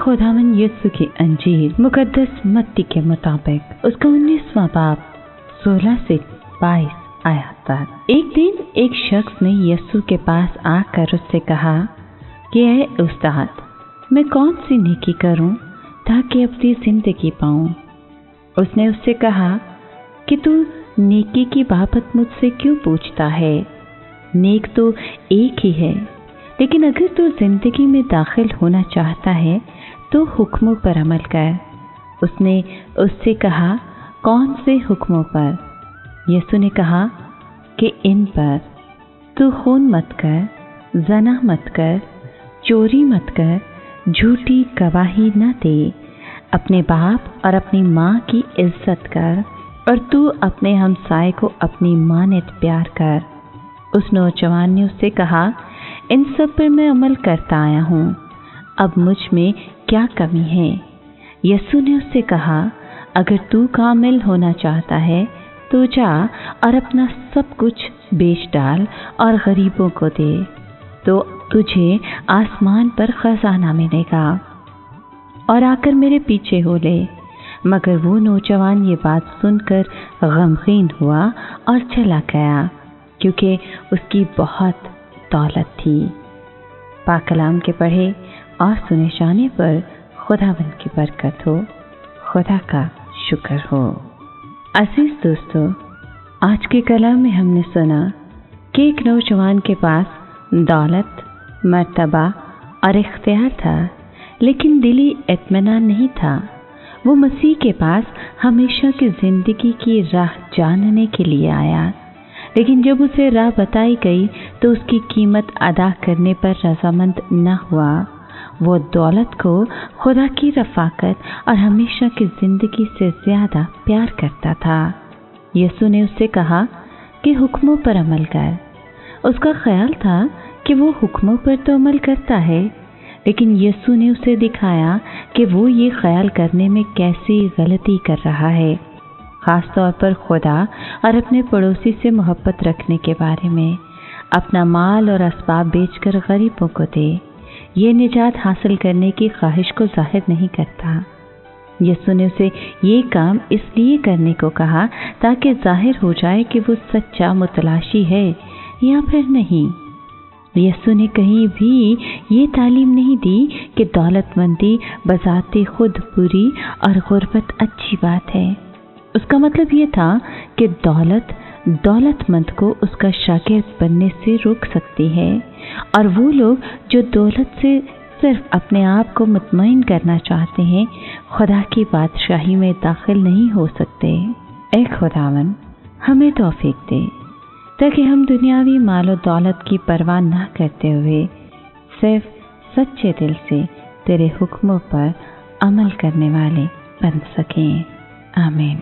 खुदावन यीशु की अंजील मुकद्दस मत्ती के मुताबिक उसका 19वां बाब 16 से 22 आयत तक। एक दिन एक शख्स ने यीशु के पास आकर उससे कहा कि ऐ उस्ताद, मैं कौन सी नेकी करूं ताकि अपनी जिंदगी पाऊं। उसने उससे कहा कि तू नेकी की बाबत मुझसे क्यों पूछता है? नेक तो एक ही है, लेकिन अगर तू जिंदगी में दाखिल होना चाहता है तो हुक्मों पर अमल कर। उसने उससे कहा, कौन से हुक्मों पर? यीशु ने कहा कि इन पर, तू खून मत कर, ज़ना मत कर, चोरी मत कर, झूठी गवाही न दे, अपने बाप और अपनी माँ की इज्जत कर और तू अपने हमसाए को अपनी मानद प्यार कर। उस नौजवान ने उससे कहा, इन सब पर मैं अमल करता आया हूँ, अब मुझ में क्या कमी है? यीशु ने उससे कहा, अगर तू कामिल होना चाहता है तो जा और अपना सब कुछ बेच डाल और गरीबों को दे, तो तुझे आसमान पर खजाना मिलेगा और आकर मेरे पीछे हो ले। मगर वो नौजवान ये बात सुनकर गमगीन हुआ और चला गया, क्योंकि उसकी बहुत दौलत थी। पाक कलाम के पढ़े और सुने जाने पर खुदावंद की बरकत हो, खुदा का शुक्र हो। अजीज दोस्तों, आज के कलाम में हमने सुना कि एक नौजवान के पास दौलत, मर्तबा और इख्तियार था, लेकिन दिली इत्मीनान नहीं था। वो मसीह के पास हमेशा की ज़िंदगी की राह जानने के लिए आया, लेकिन जब उसे राह बताई गई तो उसकी कीमत अदा करने पर रजामंद न हुआ। वो दौलत को खुदा की रफ़ाकत और हमेशा की ज़िंदगी से ज़्यादा प्यार करता था। यीशु ने उससे कहा कि हुक्मों पर अमल कर। उसका ख़्याल था कि वो हुक्मों पर तो अमल करता है, लेकिन यीशु ने उसे दिखाया कि वो ये ख्याल करने में कैसी गलती कर रहा है, ख़ास तौर पर खुदा और अपने पड़ोसी से मोहब्बत रखने के बारे में। अपना माल और असबाब बेचकर गरीबों को दे, ये निजात हासिल करने की ख्वाहिश को जाहिर नहीं करता। यीशु ने उसे ये काम इसलिए करने को कहा ताकि जाहिर हो जाए कि वो सच्चा मुतलाशी है या फिर नहीं। यीशु ने कहीं भी ये तालीम नहीं दी कि दौलतमंदी बज़ाते खुद बुरी और गुर्बत अच्छी बात है। उसका मतलब ये था कि दौलतमंद को उसका शागिर्द बनने से रोक सकती है, और वो लोग जो दौलत से सिर्फ अपने आप को मुतमईन करना चाहते हैं, खुदा की बादशाही में दाखिल नहीं हो सकते। ऐ खुदावन, हमें तौफीक दे ताकि हम दुनियावी माल और दौलत की परवाह न करते हुए सिर्फ सच्चे दिल से तेरे हुक्मों पर अमल करने वाले बन सकें। आमीन।